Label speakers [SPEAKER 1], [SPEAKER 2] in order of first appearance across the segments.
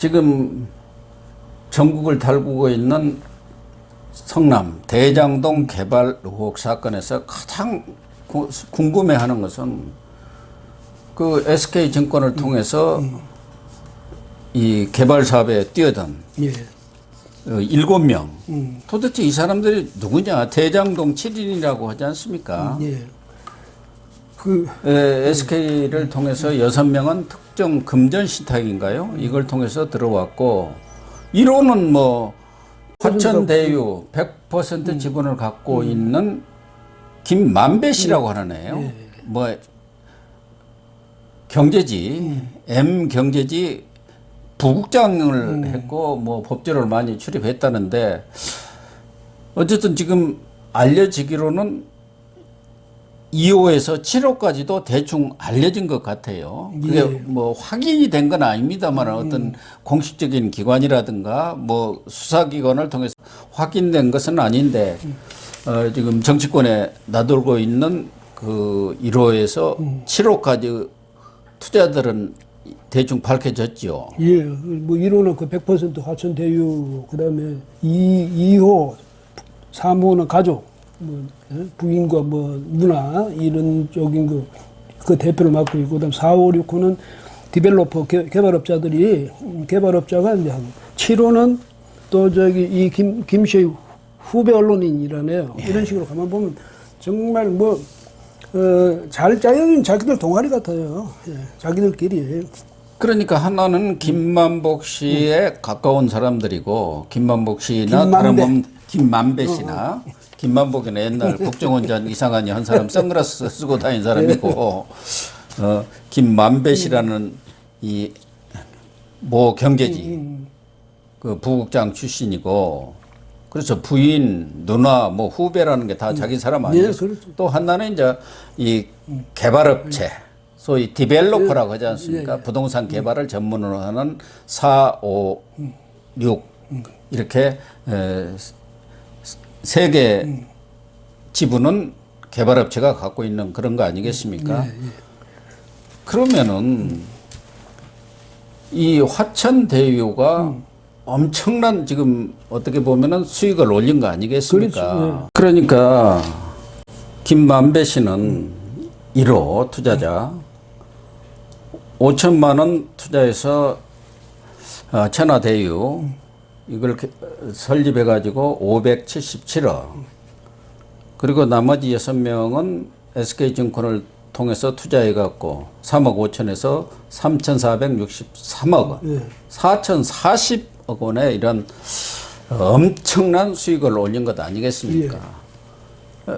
[SPEAKER 1] 지금 전국을 달구고 있는 성남 대장동 개발 의혹 사건에서 가장 궁금해하는 것은 그 SK증권을 통해서 이 개발 사업에 뛰어든 7명. 도대체 이 사람들이 누구냐? 대장동 7인이라고 하지 않습니까? SK를 통해서 6명은 특정 금전 신탁인가요? 이걸 통해서 들어왔고, 이론은 뭐 화천대유 100% 지분을 갖고 있는 김만배 씨라고 하는 애요. 뭐 경제지, M경제지 부국장을 했고, 뭐 법조를 많이 출입했다는데, 어쨌든 지금 알려지기로는 2호에서 7호까지도 대충 알려진 것 같아요. 그게 뭐 확인이 된 건 아닙니다만 어떤 공식적인 기관이라든가 뭐 수사기관을 통해서 확인된 것은 아닌데, 지금 정치권에 나돌고 있는 그 1호에서 7호까지 투자들은 대충 밝혀졌죠.
[SPEAKER 2] 예, 뭐 1호는 그 100% 화천대유, 그 다음에 2호, 3호는 가족, 뭐 부인과 뭐 누나 이런 쪽인 그 대표를 맡고 있고, 그다음 4, 5, 6호는 디벨로퍼 개발업자들이 개발업자가 이제 하고, 7호는 또 저기 이 김씨의 후배 언론인이라네요. 이런 식으로 가만 보면 정말 뭐 잘 짜여진 자기들 동아리 같아요. 예, 자기들끼리.
[SPEAKER 1] 그러니까 하나는 김만복 씨에 가까운 사람들이고, 김만복 씨나 다름없는 김만배 씨나 김만복이는 옛날 국정원장 이상한이 한 사람 선글라스 쓰고 다닌 사람이고, 김만배 씨라는 이 모 경제지 그 부국장 출신이고, 그래서 부인, 누나, 뭐 후배라는 게 다 자기 사람 아니에요?
[SPEAKER 2] 네, 그렇죠.
[SPEAKER 1] 또 하나는 이제 이 개발업체, 소위 디벨로퍼라고 하지 않습니까? 부동산 개발을 전문으로 하는 4, 5, 6 이렇게 세 개 지분은 개발업체가 갖고 있는 그런 거 아니겠습니까? 그러면은 이 화천대유가 엄청난 지금 어떻게 보면은 수익을 올린 거 아니겠습니까?
[SPEAKER 2] 그렇죠.
[SPEAKER 1] 그러니까 김만배 씨는 1호 투자자 5천만 원 투자해서 천하대유 이걸 설립해 가지고 577억, 그리고 나머지 6명은 SK증권을 통해서 투자해 갖고 3억 5천에서 3,463억 원, 4,040억 원의 이런 엄청난 수익을 올린 것 아니겠습니까?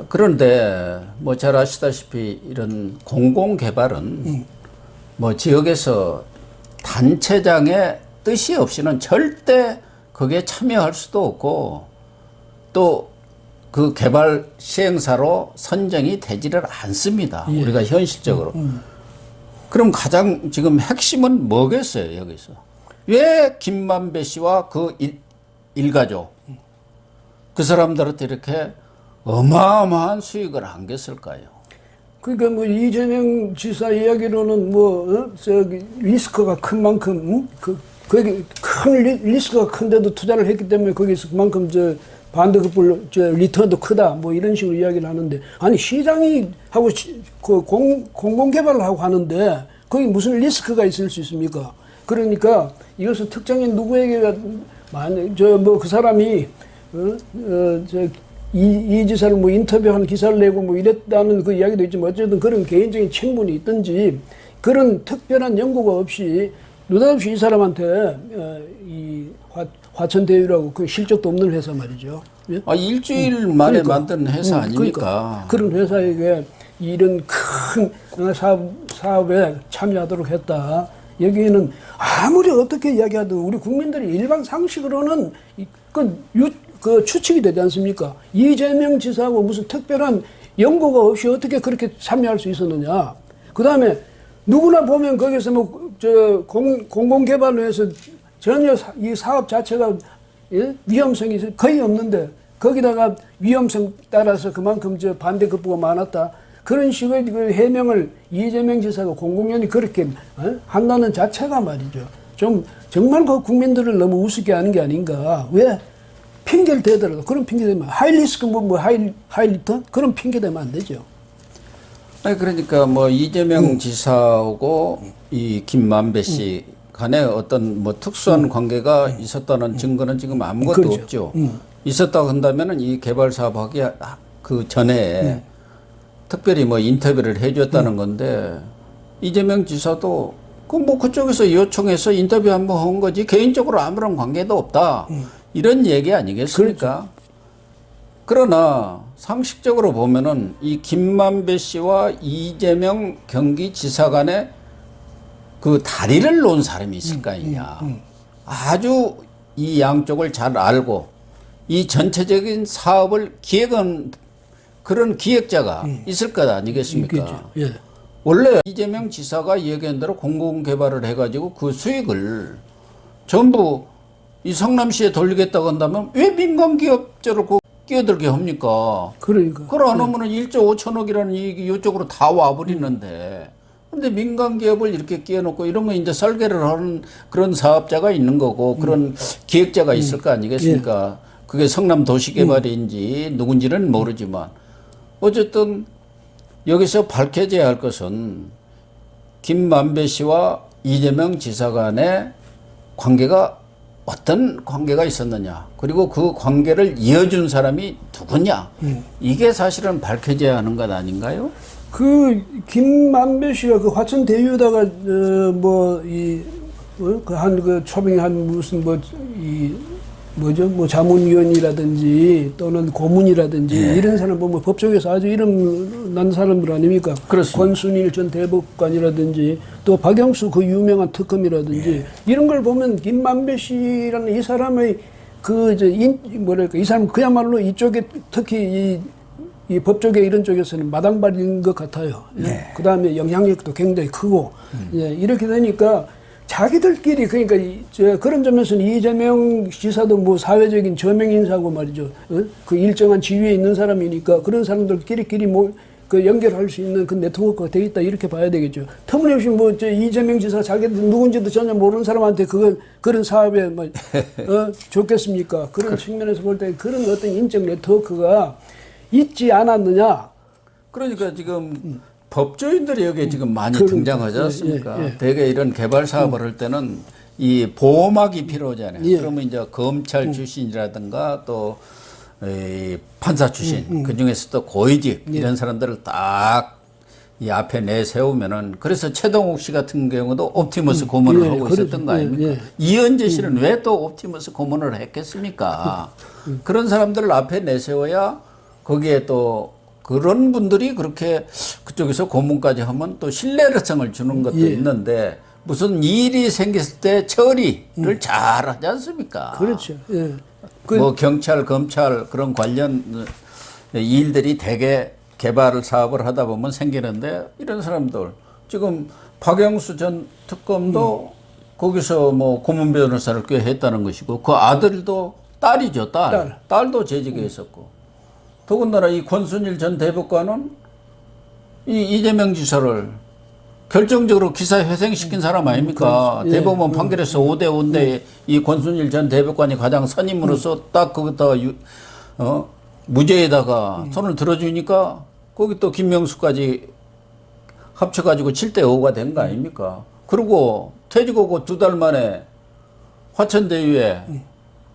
[SPEAKER 1] 그런데 뭐 잘 아시다시피 이런 공공개발은 뭐 지역에서 단체장의 뜻이 없이는 절대 거기에 참여할 수도 없고, 또 그 개발 시행사로 선정이 되지를 않습니다. 우리가 현실적으로. 그럼 가장 지금 핵심은 뭐겠어요, 여기서? 왜 김만배 씨와 그 일가족, 그 사람들한테 이렇게 어마어마한 수익을 안겼을까요?
[SPEAKER 2] 그러니까 뭐 이재명 지사 이야기로는 뭐 저기 리스크가 큰 만큼 거기 큰 리스크가 큰데도 투자를 했기 때문에 거기서 그만큼 저 반대급부 리턴도 크다 뭐 이런 식으로 이야기를 하는데, 아니 시장이 하고 그 공공개발을 하고 하는데 거기 무슨 리스크가 있을 수 있습니까? 그러니까 이것은 특정인 누구에게 만약 저 뭐 그 사람이 이 지사를 뭐 인터뷰한 기사를 내고 뭐 이랬다는 그 이야기도 있지만, 어쨌든 그런 개인적인 친분이 있든지 그런 특별한 연구가 없이 느닷없이 이 사람한테 이 화천대유라고 그 실적도 없는 회사 말이죠. 예?
[SPEAKER 1] 일주일 만에 만든 회사 아닙니까?
[SPEAKER 2] 그런 회사에게 이런 큰 사업에 참여하도록 했다. 여기에는 아무리 어떻게 이야기하든 우리 국민들이 일반 상식으로는 그 추측이 되지 않습니까? 이재명 지사하고 무슨 특별한 연구가 없이 어떻게 그렇게 참여할 수 있었느냐. 그 다음에 누구나 보면 거기서 뭐 공공개발로 해서 전혀 이 사업 자체가 위험성이 거의 없는데 거기다가 위험성 따라서 그만큼 반대급부가 많았다. 그런 식의 그 해명을 이재명 지사가 공공연히 그렇게 한다는 자체가 말이죠. 좀 정말 그 국민들을 너무 우습게 하는 게 아닌가. 왜 핑계를 대더라도 그런 핑계 대면 하이리스크 하이리턴 그런 핑계 대면 안 되죠.
[SPEAKER 1] 아니 그러니까 뭐 이재명 지사하고 이 김만배 씨 간에 어떤 뭐 특수한 관계가 있었다는 증거는 지금 아무것도
[SPEAKER 2] 그렇죠.
[SPEAKER 1] 없죠. 있었다고 한다면은 이 개발 사업하기 그 전에 특별히 뭐 인터뷰를 해줬다는 건데 이재명 지사도 그 뭐 그쪽에서 요청해서 인터뷰 한번 한 거지 개인적으로 아무런 관계도 없다 이런 얘기 아니겠습니까? 그러나 상식적으로 보면은 이 김만배 씨와 이재명 경기지사 간에 그 다리를 놓은 사람이 있을 거 아니냐. 아주 이 양쪽을 잘 알고 이 전체적인 사업을 기획한 그런 기획자가 있을 것 아니겠습니까?
[SPEAKER 2] 있겠죠. 예.
[SPEAKER 1] 원래 이재명 지사가 얘기한 대로 공공개발을 해가지고 그 수익을 전부 이 성남시에 돌리겠다고 한다면 왜 민간기업자를 끼어들게 합니까?
[SPEAKER 2] 그러니까.
[SPEAKER 1] 그걸 안 하면은 1조 5천억이라는 이익이 이쪽으로 다 와버리는데. 근데 민간기업을 이렇게 끼워놓고 이런 거 이제 설계를 하는 그런 사업자가 있는 거고 그런 기획자가 있을 거 아니겠습니까? 그게 성남 도시개발인지 누군지는 모르지만 어쨌든 여기서 밝혀져야 할 것은 김만배 씨와 이재명 지사 간의 관계가 어떤 관계가 있었느냐 그리고 그 관계를 이어준 사람이 누구냐 이게 사실은 밝혀져야 하는 것 아닌가요?
[SPEAKER 2] 그 김만배 씨가 그 화천 대유다가 뭐이그한 그 초빙 한 무슨 뭐 이 뭐죠 뭐 자문위원이라든지 또는 고문이라든지 이런 사람 보면 법조계에서 아주 이름 난 사람들 아닙니까?
[SPEAKER 1] 그렇습니다.
[SPEAKER 2] 권순일 전 대법관이라든지 또 박영수 그 유명한 특검이라든지 이런 걸 보면 김만배 씨라는 이 사람의 그 뭐랄까 이 사람 그야말로 이쪽에 특히 이 법조계 이런 쪽에서는 마당발인 것 같아요. 예? 그 다음에 영향력도 굉장히 크고 예, 이렇게 되니까 자기들끼리 그러니까 그런 점에서는 이재명 지사도 뭐 사회적인 저명 인사고 말이죠. 그 일정한 지위에 있는 사람이니까 그런 사람들끼리 뭐 그 연결할 수 있는 그 네트워크가 돼 있다 이렇게 봐야 되겠죠. 터무니없이 뭐 이재명 지사 자기들 누군지도 전혀 모르는 사람한테 그런 사업에 뭐 좋겠습니까? 그런 측면에서 볼 때 그런 어떤 인적 네트워크가 있지 않았느냐.
[SPEAKER 1] 그러니까 지금 법조인들이 여기에 지금 많이 등장하지 않습니까? 대개 이런 개발 사업을 할 때는 이 보호막이 필요하잖아요. 그러면 이제 검찰 출신이라든가 또 이 판사 출신, 그 중에서도 고위직 이런 사람들을 딱 이 앞에 내세우면은 그래서 최동욱 씨 같은 경우도 옵티머스 고문을 하고 있었던 거 아닙니까? 이현재 씨는 왜 또 옵티머스 고문을 했겠습니까? 그런 사람들을 앞에 내세워야 거기에 또 그런 분들이 그렇게 그쪽에서 고문까지 하면 또 신뢰성을 주는 것도 있는데 무슨 일이 생겼을 때 처리를 잘 하지 않습니까?
[SPEAKER 2] 그렇죠. 예.
[SPEAKER 1] 뭐 경찰, 검찰 그런 관련 일들이 대개 개발 사업을 하다 보면 생기는데 이런 사람들 지금 박영수 전 특검도 거기서 뭐 고문 변호사를 꽤 했다는 것이고 그 아들도 딸이죠, 딸도 재직에 있었고 더군다나 이 권순일 전 대법관은 이 이재명 지사를 결정적으로 기사 회생시킨 사람 아닙니까? 대법원 판결에서 5대5인데 이 권순일 전 대법관이 가장 선임으로서 딱 거기다가 무죄에다가 손을 들어주니까 거기 또 김명수까지 합쳐가지고 7대5가 된 거 아닙니까? 그리고 퇴직하고 2달 만에 화천대유에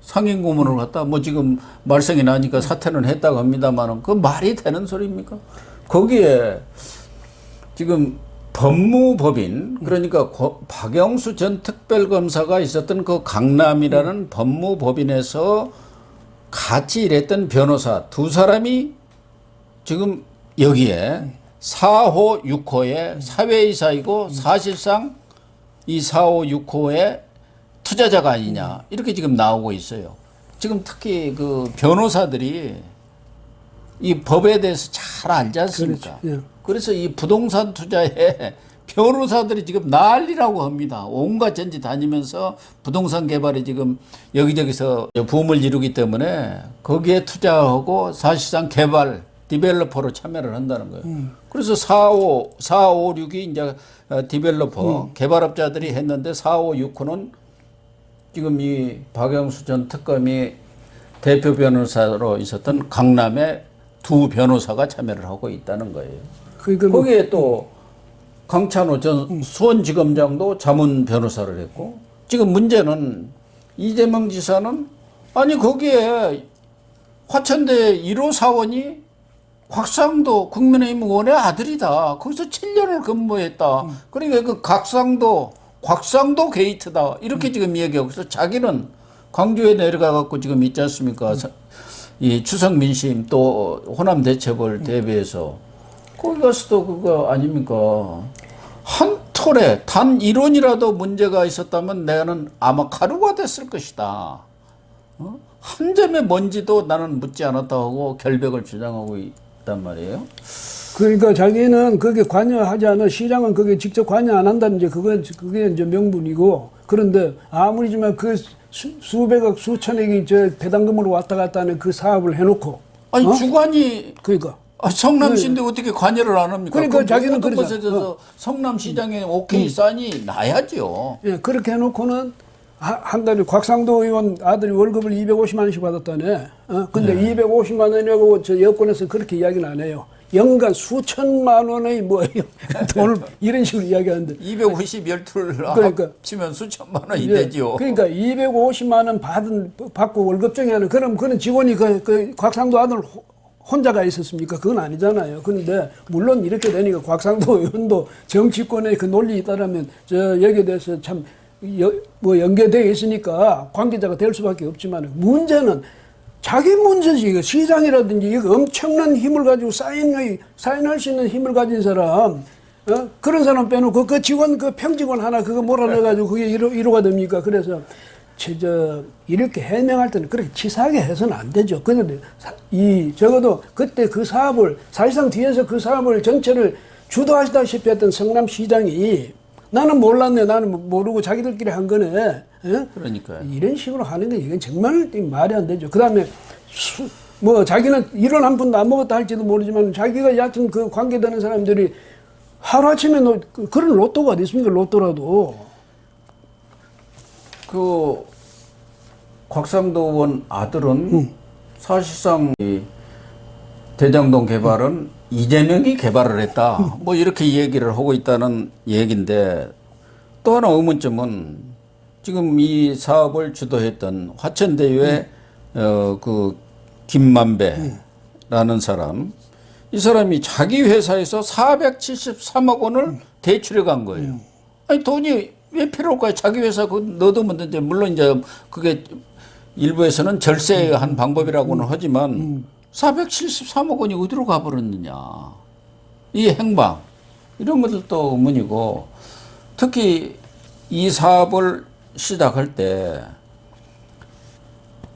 [SPEAKER 1] 상임 고문을 갖다 뭐 지금 말썽이 나니까 사퇴는 했다고 합니다만은 그 말이 되는 소리입니까? 거기에 지금 법무법인 그러니까 박영수 전 특별검사가 있었던 그 강남이라는 법무법인에서 같이 일했던 변호사 2사람이 지금 여기에 4호, 6호의 사회이사이고 사실상 이 4호, 6호의 투자자가 아니냐 이렇게 지금 나오고 있어요. 지금 특히 그 변호사들이 이 법에 대해서 잘 알지 않습니까?
[SPEAKER 2] 그렇죠.
[SPEAKER 1] 그래서 이 부동산 투자에 변호사들이 지금 난리라고 합니다. 온갖 전지 다니면서 부동산 개발이 지금 여기저기서 붐을 이루기 때문에 거기에 투자하고 사실상 개발 디벨로퍼로 참여를 한다는 거예요. 그래서 456이 이제 디벨로퍼, 개발업자들이 했는데 4569는 지금 이 박영수 전 특검이 대표 변호사로 있었던 강남의 두 변호사가 참여를 하고 있다는 거예요.
[SPEAKER 2] 그러니까
[SPEAKER 1] 거기에 또 강찬호 전 수원지검장도 자문 변호사를 했고, 지금 문제는 이재명 지사는 아니 거기에 화천대 1호 사원이 곽상도 국민의힘 의원의 아들이다. 거기서 7년을 근무했다. 그러니까 그 곽상도 게이트다. 이렇게 지금 얘기하고 있어. 자기는 광주에 내려가 갖고 지금 있지 않습니까? 이 추석 민심 또 호남 대책을 대비해서 거기 가서도 그거 아닙니까? 한 톨에 단 1원이라도 문제가 있었다면 나는 아마 가루가 됐을 것이다. 한 점의 먼지도 나는 묻지 않았다고 하고 결백을 주장하고 있단 말이에요.
[SPEAKER 2] 그러니까 자기는 거기에 관여하지 않아, 시장은 거기에 직접 관여 안 한다는 그게 이제 명분이고, 그런데 아무리지만 그 수백억 수천억이 저 배당금으로 왔다 갔다 하는 그 사업을 해놓고
[SPEAKER 1] 아니 주관이
[SPEAKER 2] 그러니까
[SPEAKER 1] 성남시인데 어떻게 관여를 안 합니까?
[SPEAKER 2] 그러니까 자기는
[SPEAKER 1] 모든
[SPEAKER 2] 그래서
[SPEAKER 1] 것에 대해서 성남시장에 오케이 사인이 나야죠.
[SPEAKER 2] 예, 그렇게 해놓고는 한 달에 곽상도 의원 아들이 월급을 250만 원씩 받았다네. 근데 250만 원이라고 저 여권에서 그렇게 이야기는 안 해요. 연간 수천만 원의 뭐예요? 돈을 이런 식으로 이야기하는데.
[SPEAKER 1] 250 12를
[SPEAKER 2] 그러니까.
[SPEAKER 1] 합치면 수천만 원이
[SPEAKER 2] 예,
[SPEAKER 1] 되지요.
[SPEAKER 2] 그러니까 250만 원 받고 월급쟁이하는 그런 직원이 그 곽상도 아들 혼자가 있었습니까? 그건 아니잖아요. 그런데 물론 이렇게 되니까 곽상도 의원도 정치권의 그 논리 있다라면 저 여기에 대해서 참 뭐 연계되어 있으니까 관계자가 될 수밖에 없지만 문제는 자기 문제지. 이거 시장이라든지 이거 엄청난 힘을 가지고 사인할 수 있는 힘을 가진 사람, 그런 사람 빼놓고 그 직원, 그 평직원 하나 그거 몰아내가지고 그게 1호가 됩니까? 그래서 이렇게 해명할 때는 그렇게 치사하게 해서는 안 되죠. 그런데 적어도 그때 그 사업을, 사실상 뒤에서 그 사업을 전체를 주도하시다시피 했던 성남시장이 나는 몰랐네, 나는 모르고 자기들끼리 한 거네.
[SPEAKER 1] 그러니까요.
[SPEAKER 2] 이런 식으로 하는 게 이건 정말 말이 안 되죠. 그 다음에 뭐 자기는 1원 한 푼도 안 먹었다 할지도 모르지만 자기가 여하튼 그 관계되는 사람들이 하루아침에 그런 로또가 어디 있습니까? 로또라도.
[SPEAKER 1] 그 곽상도 의원 아들은 사실상 이 대장동 개발은 이재명이 개발을 했다. 뭐 이렇게 얘기를 하고 있다는 얘기인데, 또 하나 의문점은 지금 이 사업을 주도했던 화천대유의 그 김만배라는 사람, 이 사람이 자기 회사에서 473억 원을 대출해 간 거예요. 아니 돈이 왜 필요할까요? 자기 회사 그 넣어두면 되는데, 물론 이제 그게 일부에서는 절세한 방법이라고는 하지만 473억 원이 어디로 가버렸느냐. 이 행방, 이런 것들도 의문이고, 특히 이 사업을 시작할 때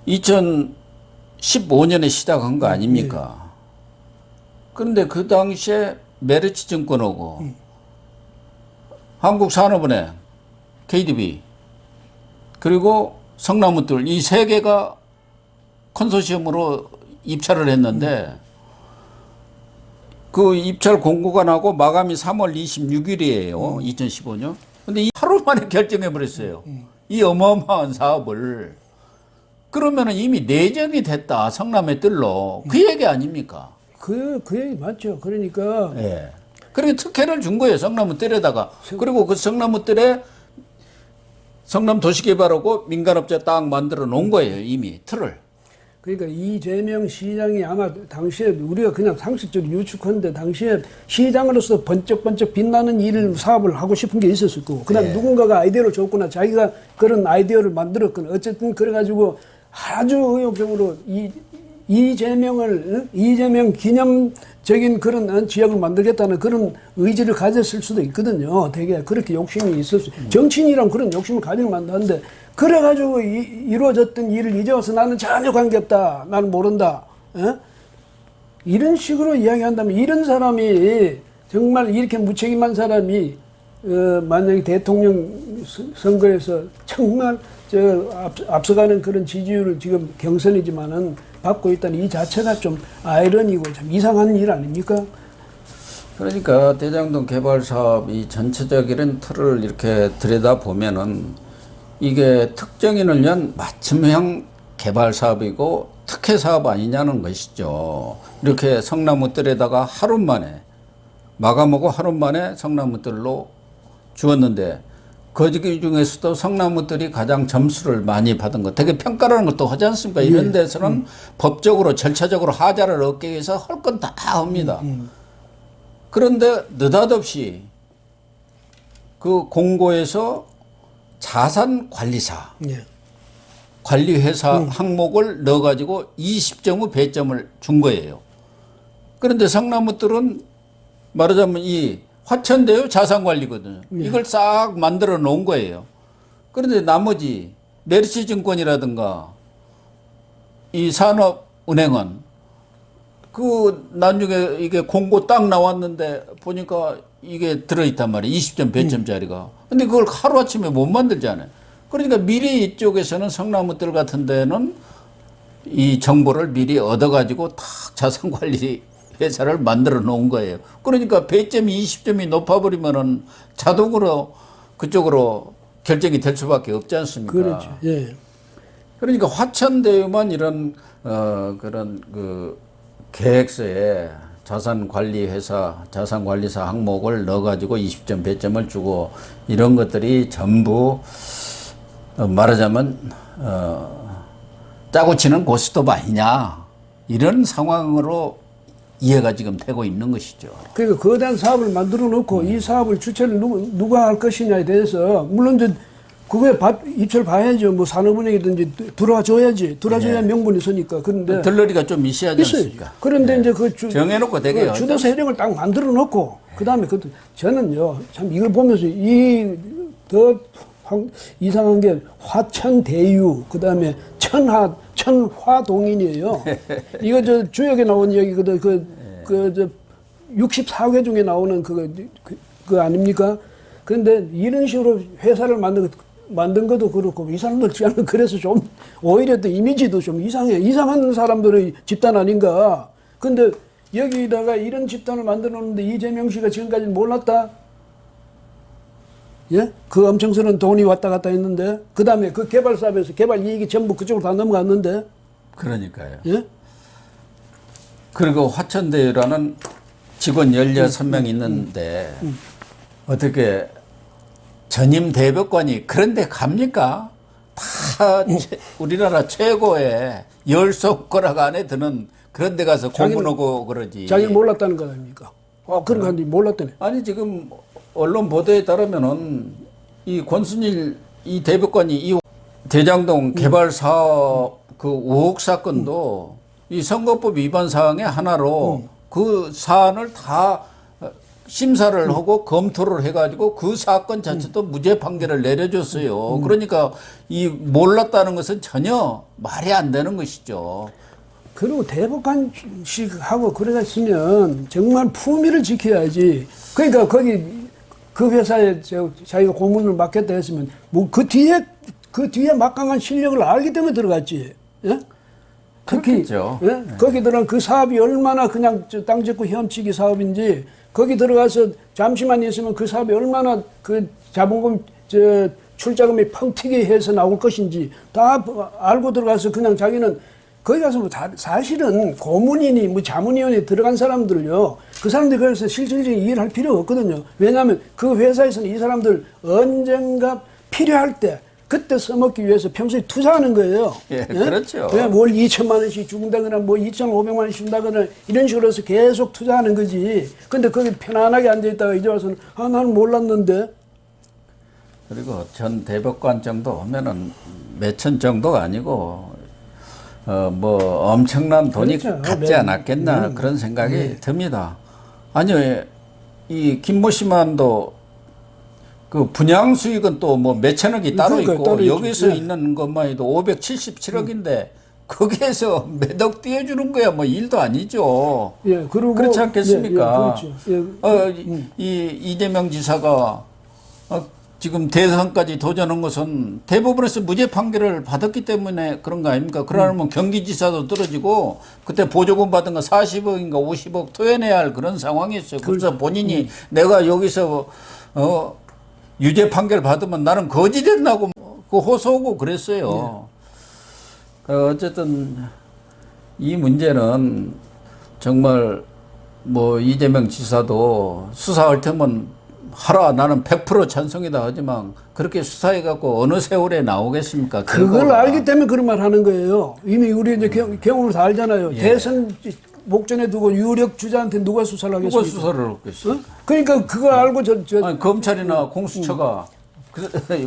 [SPEAKER 1] 2015년에 시작한 거 아닙니까? 그런데 그 당시에 메르츠증권하고 한국산업은행, KDB, 그리고 성남우뚫, 이 세 개가 컨소시엄으로 입찰을 했는데, 그 입찰 공고가 나고 마감이 3월 26일이에요. 2015년. 근데 하루 만에 결정해 버렸어요. 이 어마어마한 사업을. 그러면은 이미 내정이 됐다. 성남의 뜰로. 그 얘기 아닙니까?
[SPEAKER 2] 그 얘기 맞죠. 그러니까.
[SPEAKER 1] 예. 그리고 특혜를 준 거예요. 성남의 뜰에다가. 그리고 그 성남의 뜰에 성남 도시개발하고 민간업자 딱 만들어 놓은 거예요. 이미 틀을.
[SPEAKER 2] 그러니까 이재명 시장이 아마 당시에 우리가 그냥 상식적으로 유축한데 당시에 시장으로서 번쩍번쩍 빛나는 일을 사업을 하고 싶은 게 있었을 거고, 그다음에
[SPEAKER 1] 네.
[SPEAKER 2] 누군가가 아이디어를 줬거나 자기가 그런 아이디어를 만들었거나 어쨌든 그래가지고 아주 의욕적으로 이재명 기념적인 그런 지역을 만들겠다는 그런 의지를 가졌을 수도 있거든요. 되게 그렇게 욕심이 있었어요. 정치인이란 그런 욕심을 가지고 만드는데, 그래가지고 이루어졌던 일을 이제 와서 나는 전혀 관계없다, 나는 모른다, 이런 식으로 이야기한다면, 이런 사람이 정말 이렇게 무책임한 사람이 만약에 대통령 선거에서 정말 앞서가는 그런 지지율을 지금 경선이지만은 받고 있다는 이 자체가 좀 아이러니고 참 이상한 일 아닙니까?
[SPEAKER 1] 그러니까 대장동 개발 사업 이 전체적인 틀을 이렇게 들여다보면은 이게 특정인을 위한 맞춤형 개발 사업이고 특혜 사업 아니냐는 것이죠. 이렇게 성나무들에다가 하루 만에 마감하고 하루 만에 성나무들로 주었는데 그 중에서도 성나무들이 가장 점수를 많이 받은 것, 되게 평가라는 것도 하지 않습니까? 이런 데서는 법적으로 절차적으로 하자를 얻기 위해서 할 건 다 합니다. 그런데 느닷없이 그 공고에서 자산관리사,
[SPEAKER 2] 예.
[SPEAKER 1] 관리회사 항목을 넣어가지고 20점의 배점을 준 거예요. 그런데 성나무들은 말하자면 이 화천대유 자산관리거든요. 이걸 싹 만들어 놓은 거예요. 그런데 나머지 메리츠증권이라든가 이 산업은행은 그 나중에 이게 공고 딱 나왔는데 보니까 이게 들어있단 말이에요. 20점 배점짜리가. 근데 그걸 하루아침에 못 만들잖아요. 그러니까 미리 이쪽에서는 성나무들 같은 데는 이 정보를 미리 얻어가지고 탁 자산관리 회사를 만들어 놓은 거예요. 그러니까 배점이 20점이 높아버리면은 자동으로 그쪽으로 결정이 될 수밖에 없지 않습니까?
[SPEAKER 2] 그렇죠. 예.
[SPEAKER 1] 그러니까 화천대유만 이런 그런 그 계획서에 자산관리회사, 자산관리사 항목을 넣어가지고 20점 배점을 주고 이런 것들이 전부 말하자면 짜고 치는 고스톱 아니냐 이런 상황으로 이해가 지금 되고 있는 것이죠.
[SPEAKER 2] 그러니까 거대한 사업을 만들어 놓고 이 사업을 주체를 누가 할 것이냐에 대해서 물론 이제 그거에 입찰 봐야죠. 뭐 산업은행이든지 들어줘야지. 들어줘야 명분이 서니까. 그런데
[SPEAKER 1] 들러리가 좀 있어야지
[SPEAKER 2] 있어요.
[SPEAKER 1] 않습니까?
[SPEAKER 2] 그런데
[SPEAKER 1] 네.
[SPEAKER 2] 이제
[SPEAKER 1] 정해놓고 되게
[SPEAKER 2] 주도 세력을 딱 만들어 놓고 그다음에 저는요 참 이걸 보면서 더 이상한 게 화천대유 그다음에 천화동인이에요. 이거 저 주역에 나온 얘기거든. 저 64회 중에 나오는 그거 아닙니까? 그런데 이런 식으로 회사를 만든 것도 그렇고 이 사람들 그냥 그래서 좀 오히려 또 이미지도 좀 이상해. 이상한 사람들의 집단 아닌가. 근데 여기다가 이런 집단을 만들어 놓는데 이재명 씨가 지금까지 몰랐다? 예? 그 엄청스러운 돈이 왔다 갔다 했는데 그 다음에 그 개발 사업에서 개발 이익이 전부 그쪽으로 다 넘어갔는데
[SPEAKER 1] 그러니까요.
[SPEAKER 2] 예?
[SPEAKER 1] 그리고 화천대유라는 직원 16명 있는데 어떻게 전임 대법관이 그런 데 갑니까? 다 우리나라 최고의 10손가락 안에 드는 그런 데 가서 고문하고 그러지.
[SPEAKER 2] 자기는 몰랐다는 거 아닙니까? 그런 거 하는데 몰랐다네.
[SPEAKER 1] 아니 지금 언론 보도에 따르면은 이 권순일 이 대법관이 이 대장동 개발 사업 그 의혹 사건도 이 선거법 위반 사항의 하나로 그 사안을 다 심사를 하고 검토를 해가지고 그 사건 자체도 무죄 판결을 내려줬어요. 그러니까 이 몰랐다는 것은 전혀 말이 안 되는 것이죠.
[SPEAKER 2] 그리고 대법관식하고 그랬으면 정말 품위를 지켜야지. 그러니까 거기 그 회사에 자기가 고문을 맡겠다 했으면 뭐 그 뒤에 막강한 실력을 알기 때문에 들어갔지. 예? 특히 예? 거기 들어간 그 사업이 얼마나 그냥 땅 짓고 헤엄치기 사업인지 거기 들어가서 잠시만 있으면 그 사업이 얼마나 그 자본금 출자금이 펑튀기 해서 나올 것인지 다 알고 들어가서 그냥 자기는 거기 가서 뭐 사실은 고문이니 뭐 자문위원회에 들어간 사람들요. 그 사람들이 그래서 실질적인 일을 할 필요가 없거든요. 왜냐하면 그 회사에서는 이 사람들 언젠가 필요할 때 그때 써먹기 위해서 평소에 투자하는 거예요.
[SPEAKER 1] 예, 그렇죠.
[SPEAKER 2] 월 2천만 원씩 준다거나 뭐 2,500만 원씩 준다거나 이런 식으로 해서 계속 투자하는 거지. 근데 거기 편안하게 앉아있다가 이제 와서는 나는 몰랐는데.
[SPEAKER 1] 그리고 전 대법관 정도 하면은 몇천 정도가 아니고 뭐 엄청난 돈이
[SPEAKER 2] 그렇죠.
[SPEAKER 1] 갖지 않았겠나 그런 생각이 듭니다. 아니요, 이 김모 씨만도 그 분양 수익은 또 뭐 몇천억이 따로
[SPEAKER 2] 그러니까
[SPEAKER 1] 있고
[SPEAKER 2] 따로
[SPEAKER 1] 여기서
[SPEAKER 2] 있죠.
[SPEAKER 1] 있는 것만 해도 577억인데 거기에서 몇 억 띄워주는 거야 뭐 일도 아니죠.
[SPEAKER 2] 예, 그리고
[SPEAKER 1] 그렇지 않겠습니까?
[SPEAKER 2] 그렇죠.
[SPEAKER 1] 이 이재명 지사가 지금 대선까지 도전한 것은 대법원에서 무죄 판결을 받았기 때문에 그런 거 아닙니까? 그러면 경기지사도 떨어지고 그때 보조금 받은 거 40억인가 50억 토해내야 할 그런 상황이었어요. 그래서 본인이 내가 여기서 유죄 판결 받으면 나는 거짓했나고 그 호소하고 그랬어요. 어쨌든 이 문제는 정말 뭐 이재명 지사도 수사할 테면 하라 나는 100% 찬성이다 하지만 그렇게 수사해갖고 어느 세월에 나오겠습니까?
[SPEAKER 2] 그걸
[SPEAKER 1] 결과가.
[SPEAKER 2] 알기 때문에 그런 말 하는 거예요. 이미 우리 이제 경험을 다 알잖아요.
[SPEAKER 1] 예.
[SPEAKER 2] 대선 목전에 두고 유력 주자한테 누가 수사를
[SPEAKER 1] 누가
[SPEAKER 2] 하겠습니까?
[SPEAKER 1] 수사를 하겠어요?
[SPEAKER 2] 그러니까 그걸 알고
[SPEAKER 1] 아니, 검찰이나 공수처가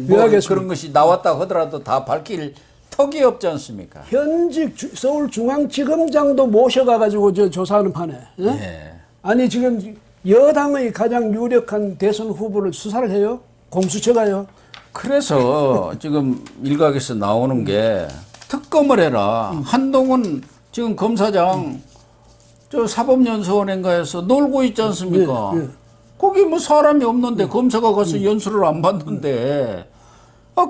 [SPEAKER 1] 뭐
[SPEAKER 2] 하겠습니까?
[SPEAKER 1] 그런 것이 나왔다 하더라도 다 밝힐 턱이 없지 않습니까?
[SPEAKER 2] 현직 서울중앙지검장도 모셔가가지고 조사하는 판에. 예?
[SPEAKER 1] 예.
[SPEAKER 2] 아니 지금 여당의 가장 유력한 대선 후보를 수사를 해요? 공수처가요?
[SPEAKER 1] 그래서 지금 일각에서 나오는 게 특검을 해라. 한동훈 지금 검사장 저 사법연수원인가에서 놀고 있지 않습니까?
[SPEAKER 2] 예, 예.
[SPEAKER 1] 거기 뭐 사람이 없는데 검사가 가서 연수를 안 받는데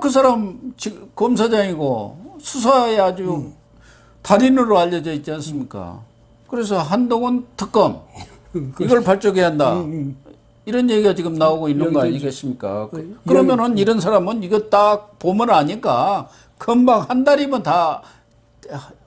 [SPEAKER 1] 그 사람 지금 검사장이고 수사에 아주 달인으로 알려져 있지 않습니까? 그래서 한동훈 특검 이걸 발족해야 한다. 이런 얘기가 지금 나오고 있는 거 아니겠습니까? 그러면은 이런 사람은 이거 딱 보면 아니까 금방 한 달이면 다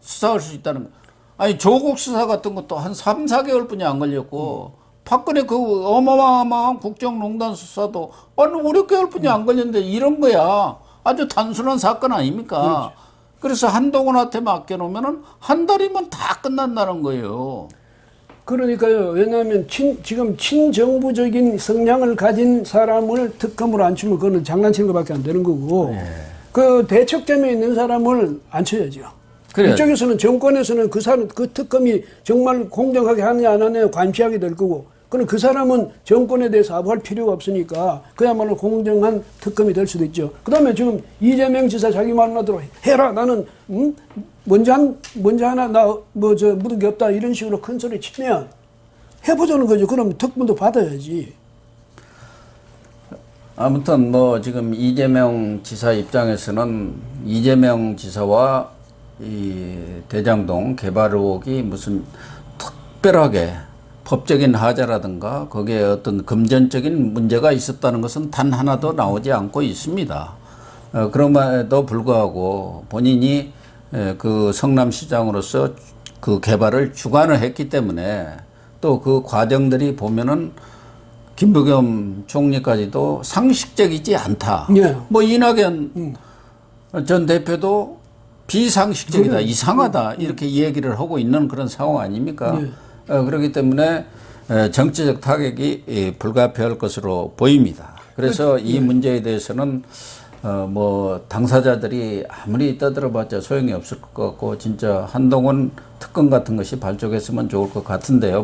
[SPEAKER 1] 수사할 수 있다는 거. 아니 조국 수사 같은 것도 한 3, 4개월 뿐이 안 걸렸고 박근혜 그 어마어마한 국정농단 수사도 한 5, 6개월 뿐이 안 걸렸는데 이런 거야. 아주 단순한 사건 아닙니까? 그래서 한동훈한테 맡겨놓으면은 한 달이면 다 끝난다는 거예요.
[SPEAKER 2] 그러니까요. 왜냐하면 지금 친정부적인 성향을 가진 사람을 특검으로 앉히면 그거는 장난치는 것밖에 안 되는 거고 그 대척점에 있는 사람을 앉혀야죠.
[SPEAKER 1] 그래요.
[SPEAKER 2] 이쪽에서는 정권에서는 그 특검이 정말 공정하게 하느냐 안 하느냐 관피하게 될 거고 그럼 그 사람은 정권에 대해서 아부할 필요가 없으니까 그야말로 공정한 특검이 될 수도 있죠. 그 다음에 지금 이재명 지사 자기 말로 해라. 나는 먼저 하나 나 묻은 게 없다 이런 식으로 큰 소리 치면 해보자는 거죠. 그럼 특검도 받아야지.
[SPEAKER 1] 아무튼 뭐 지금 이재명 지사 입장에서는 이재명 지사와 이 대장동 개발 의혹이 무슨 특별하게 법적인 하자라든가 거기에 어떤 금전적인 문제가 있었다는 것은 단 하나도 나오지 않고 있습니다. 그럼에도 불구하고 본인이 그 성남시장으로서 그 개발을 주관을 했기 때문에 또 그 과정들이 보면은 김부겸 총리까지도 상식적이지 않다.
[SPEAKER 2] 예.
[SPEAKER 1] 뭐 이낙연 전 대표도 비상식적이다,
[SPEAKER 2] 그래.
[SPEAKER 1] 이상하다 이렇게 얘기를 하고 있는 그런 상황 아닙니까?
[SPEAKER 2] 예.
[SPEAKER 1] 그렇기 때문에 정치적 타격이 불가피할 것으로 보입니다. 그래서 이 문제에 대해서는 뭐 당사자들이 아무리 떠들어봤자 소용이 없을 것 같고 진짜 한동훈 특검 같은 것이 발족했으면 좋을 것 같은데요.